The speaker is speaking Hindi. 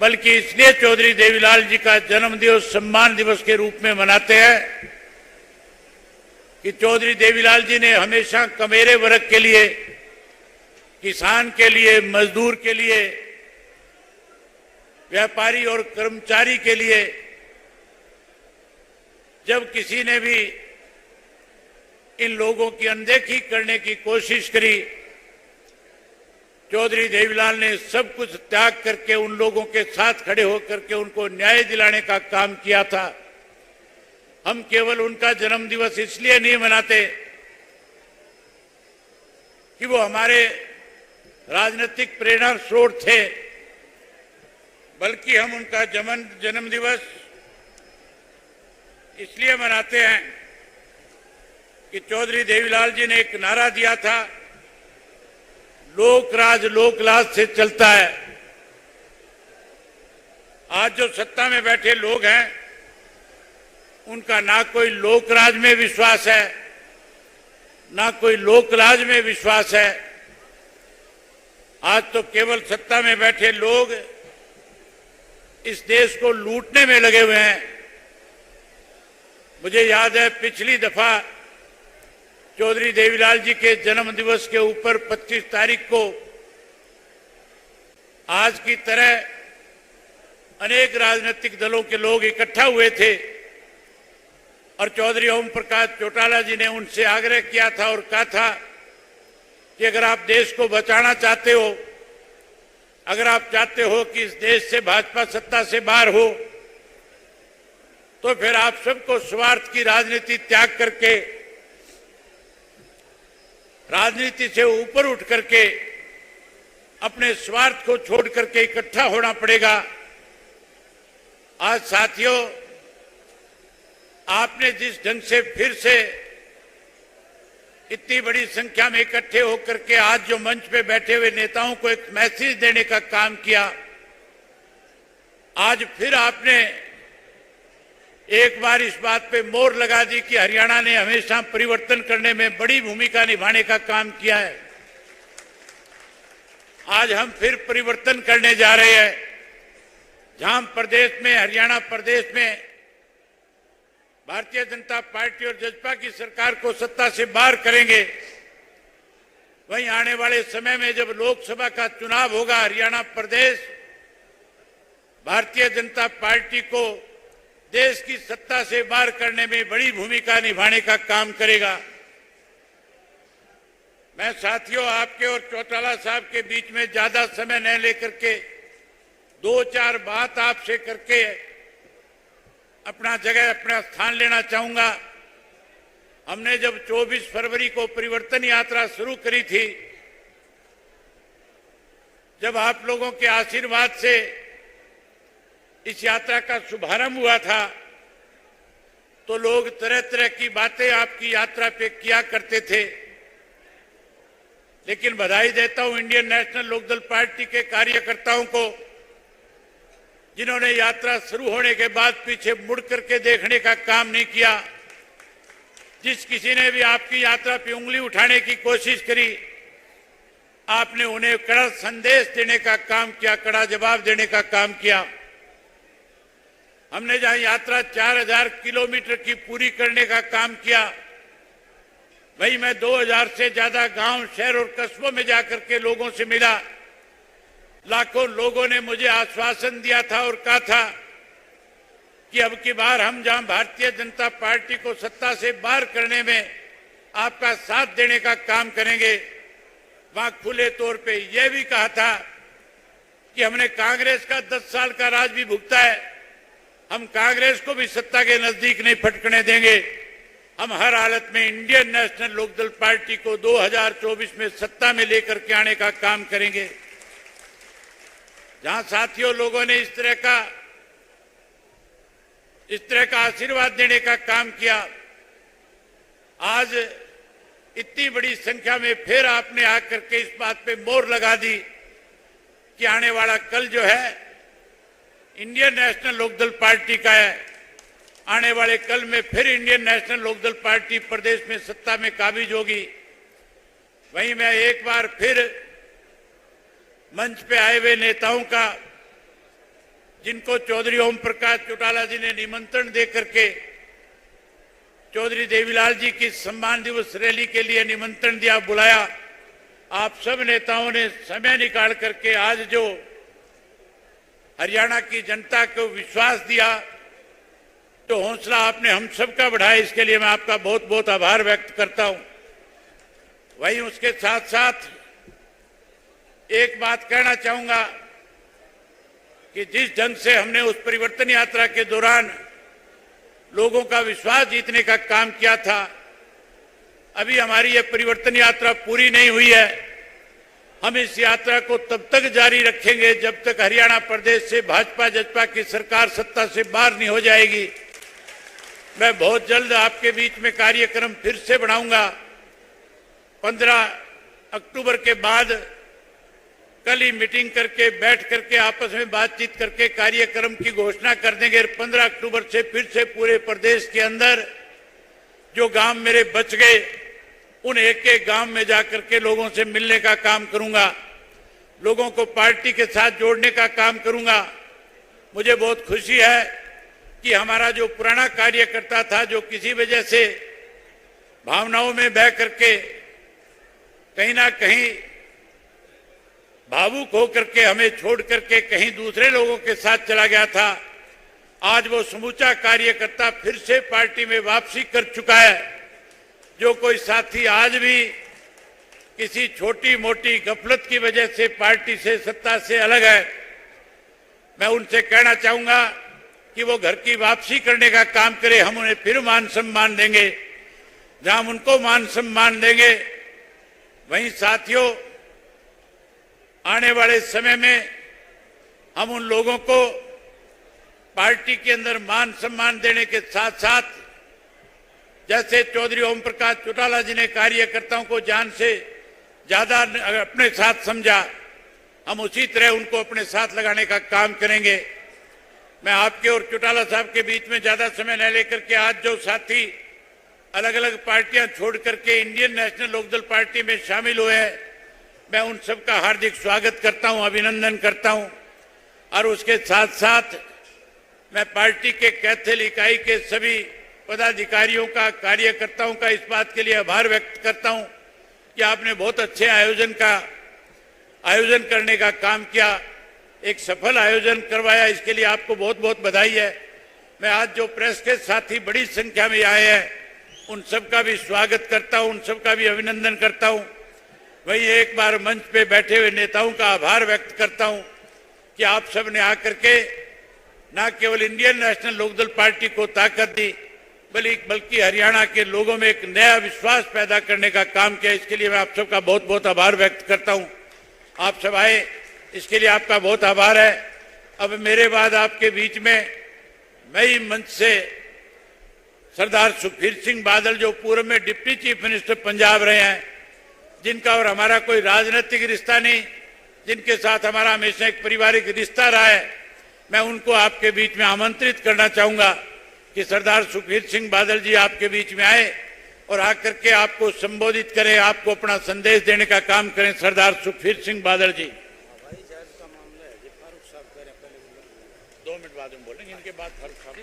बल्कि इसलिए चौधरी देवीलाल जी का जन्मदिवस सम्मान दिवस के रूप में मनाते हैं कि चौधरी देवीलाल जी ने हमेशा कमेरे वर्ग के लिए, किसान के लिए, मजदूर के लिए, व्यापारी और कर्मचारी के लिए जब किसी ने भी इन लोगों की अनदेखी करने की कोशिश करी, चौधरी देवीलाल ने सब कुछ त्याग करके उन लोगों के साथ खड़े होकर के उनको न्याय दिलाने का काम किया था। हम केवल उनका जन्मदिवस इसलिए नहीं मनाते कि वो हमारे राजनीतिक प्रेरणा स्रोत थे, बल्कि हम उनका जन्मदिवस इसलिए मनाते हैं कि चौधरी देवीलाल जी ने एक नारा दिया था, लोक राज लोक लाज से चलता है। आज जो सत्ता में बैठे लोग हैं उनका ना कोई लोक राज में विश्वास है, ना कोई लोक लाज में विश्वास है। आज तो केवल सत्ता में बैठे लोग इस देश को लूटने में लगे हुए हैं। मुझे याद है पिछली दफा चौधरी देवीलाल जी के जन्म दिवस के ऊपर 25 तारीख को आज की तरह अनेक राजनीतिक दलों के लोग इकट्ठा हुए थे और चौधरी ओम प्रकाश चौटाला जी ने उनसे आग्रह किया था और कहा था कि अगर आप देश को बचाना चाहते हो, अगर आप चाहते हो कि इस देश से भाजपा सत्ता से बाहर हो, तो फिर आप सबको स्वार्थ की राजनीति त्याग करके राजनीति से ऊपर उठ करके अपने स्वार्थ को छोड़ करके इकट्ठा होना पड़ेगा। आज साथियों, आपने जिस ढंग से फिर से इतनी बड़ी संख्या में इकट्ठे होकर के आज जो मंच पे बैठे हुए नेताओं को एक मैसेज देने का काम किया, आज फिर आपने एक बार इस बात पे मोहर लगा दी कि हरियाणा ने हमेशा परिवर्तन करने में बड़ी भूमिका निभाने का काम किया है। आज हम फिर परिवर्तन करने जा रहे हैं। जहां प्रदेश में, हरियाणा प्रदेश में भारतीय जनता पार्टी और जसपा की सरकार को सत्ता से बाहर करेंगे, वहीं आने वाले समय में जब लोकसभा का चुनाव होगा, हरियाणा प्रदेश भारतीय जनता पार्टी को देश की सत्ता से बाहर करने में बड़ी भूमिका निभाने का काम करेगा। मैं साथियों आपके और चौटाला साहब के बीच में ज्यादा समय न लेकर के दो चार बात आपसे करके अपना स्थान लेना चाहूंगा। हमने जब 24 फरवरी को परिवर्तन यात्रा शुरू करी थी, जब आप लोगों के आशीर्वाद से इस यात्रा का शुभारंभ हुआ था, तो लोग तरह तरह की बातें आपकी यात्रा पे किया करते थे। लेकिन बधाई देता हूं इंडियन नेशनल लोकदल पार्टी के कार्यकर्ताओं को, जिन्होंने यात्रा शुरू होने के बाद पीछे मुड़ करके देखने का काम नहीं किया। जिस किसी ने भी आपकी यात्रा पे उंगली उठाने की कोशिश करी, आपने उन्हें कड़ा संदेश देने का काम किया, कड़ा जवाब देने का काम किया। हमने जहां यात्रा 4000 किलोमीटर की पूरी करने का काम किया, वहीं मैं 2000 से ज्यादा गांव, शहर और कस्बों में जाकर के लोगों से मिला। लाखों लोगों ने मुझे आश्वासन दिया था और कहा था कि अब की बार हम जहां भारतीय जनता पार्टी को सत्ता से बाहर करने में आपका साथ देने का काम करेंगे, वहां खुले तौर पे यह भी कहा था कि हमने कांग्रेस का 10 साल का राज भी भुगता है, हम कांग्रेस को भी सत्ता के नजदीक नहीं फटकने देंगे। हम हर हालत में इंडियन नेशनल लोकदल पार्टी को 2024 में सत्ता में लेकर के आने का काम करेंगे। जहां साथियों लोगों ने इस तरह का आशीर्वाद देने का काम किया, आज इतनी बड़ी संख्या में फिर आपने आकर के इस बात पे मोहर लगा दी कि आने वाला कल जो है इंडियन नेशनल लोकदल पार्टी का है। आने वाले कल में फिर इंडियन नेशनल लोकदल पार्टी प्रदेश में सत्ता में काबिज होगी। वहीं मैं एक बार फिर मंच पे आए हुए नेताओं का जिनको चौधरी ओम प्रकाश चौटाला जी ने निमंत्रण दे करके चौधरी देवीलाल जी की सम्मान दिवस रैली के लिए निमंत्रण दिया, बुलाया, आप सब नेताओं ने समय निकाल करके आज जो हरियाणा की जनता को विश्वास दिया, तो हौसला आपने हम सबका बढ़ाया, इसके लिए मैं आपका बहुत बहुत आभार व्यक्त करता हूं। वहीं उसके साथ साथ एक बात कहना चाहूंगा कि जिस ढंग से हमने उस परिवर्तन यात्रा के दौरान लोगों का विश्वास जीतने का काम किया था, अभी हमारी ये परिवर्तन यात्रा पूरी नहीं हुई है। हम इस यात्रा को तब तक जारी रखेंगे जब तक हरियाणा प्रदेश से भाजपा जजपा की सरकार सत्ता से बाहर नहीं हो जाएगी। मैं बहुत जल्द आपके बीच में कार्यक्रम फिर से बढ़ाऊंगा। 15 अक्टूबर के बाद कल ही मीटिंग करके बैठ करके आपस में बातचीत करके कार्यक्रम की घोषणा कर देंगे। 15 अक्टूबर से फिर से पूरे प्रदेश के अंदर जो गांव मेरे बच गए, उन एक एक गांव में जाकर के लोगों से मिलने का काम करूंगा, लोगों को पार्टी के साथ जोड़ने का काम करूंगा। मुझे बहुत खुशी है कि हमारा जो पुराना कार्यकर्ता था, जो किसी वजह से भावनाओं में बह करके कहीं ना कहीं भावुक होकर के हमें छोड़ करके कहीं दूसरे लोगों के साथ चला गया था, आज वो समूचा कार्यकर्ता फिर से पार्टी में वापसी कर चुका है। जो कोई साथी आज भी किसी छोटी मोटी गफलत की वजह से पार्टी से सत्ता से अलग है, मैं उनसे कहना चाहूंगा कि वो घर की वापसी करने का काम करे। हम उन्हें फिर मान सम्मान देंगे, जहां उनको मान सम्मान देंगे। वहीं साथियों, आने वाले समय में हम उन लोगों को पार्टी के अंदर मान सम्मान देने के साथ साथ, जैसे चौधरी ओम प्रकाश चौटाला जी ने कार्यकर्ताओं को जान से ज्यादा अपने साथ समझा, हम उसी तरह उनको अपने साथ लगाने का काम करेंगे। मैं आपके और चौटाला साहब के बीच में ज्यादा समय न लेकर के आज जो साथी अलग अलग पार्टियां छोड़ करके इंडियन नेशनल लोकदल पार्टी में शामिल हुए हैं, मैं उन सबका हार्दिक स्वागत करता हूं, अभिनंदन करता हूं। और उसके साथ साथ मैं पार्टी के कैथल इकाई के सभी पदाधिकारियों का, कार्यकर्ताओं का इस बात के लिए आभार व्यक्त करता हूं कि आपने बहुत अच्छे आयोजन करने का काम किया, एक सफल आयोजन करवाया, इसके लिए आपको बहुत बहुत बधाई है। मैं आज जो प्रेस के साथी बड़ी संख्या में आए हैं, उन सबका भी स्वागत करता हूं, उन सबका भी अभिनंदन करता हूं। वहीं एक बार मंच पे बैठे हुए नेताओं का आभार व्यक्त करता हूं कि आप सब ने आकर के न केवल इंडियन नेशनल लोकदल पार्टी को ताकत दी, बल्कि हरियाणा के लोगों में एक नया विश्वास पैदा करने का काम किया। इसके लिए मैं आप सबका बहुत बहुत आभार व्यक्त करता हूं। आप सब आए, इसके लिए आपका बहुत आभार है। अब मेरे बाद आपके बीच में नई मंच से सरदार सुखबीर सिंह बादल, जो पूर्व में डिप्टी चीफ मिनिस्टर पंजाब रहे हैं, जिनका और हमारा कोई राजनीतिक रिश्ता नहीं, जिनके साथ हमारा हमेशा एक पारिवारिक रिश्ता रहा है, मैं उनको आपके बीच में आमंत्रित करना चाहूंगा कि सरदार सुखबीर सिंह बादल जी आपके बीच में आए और आकर के आपको संबोधित करें, आपको अपना संदेश देने का काम करें। सरदार सुखबीर सिंह बादल जी। 2 मिनट बाद में बोलेंगे, इनके बाद फारूक साहब।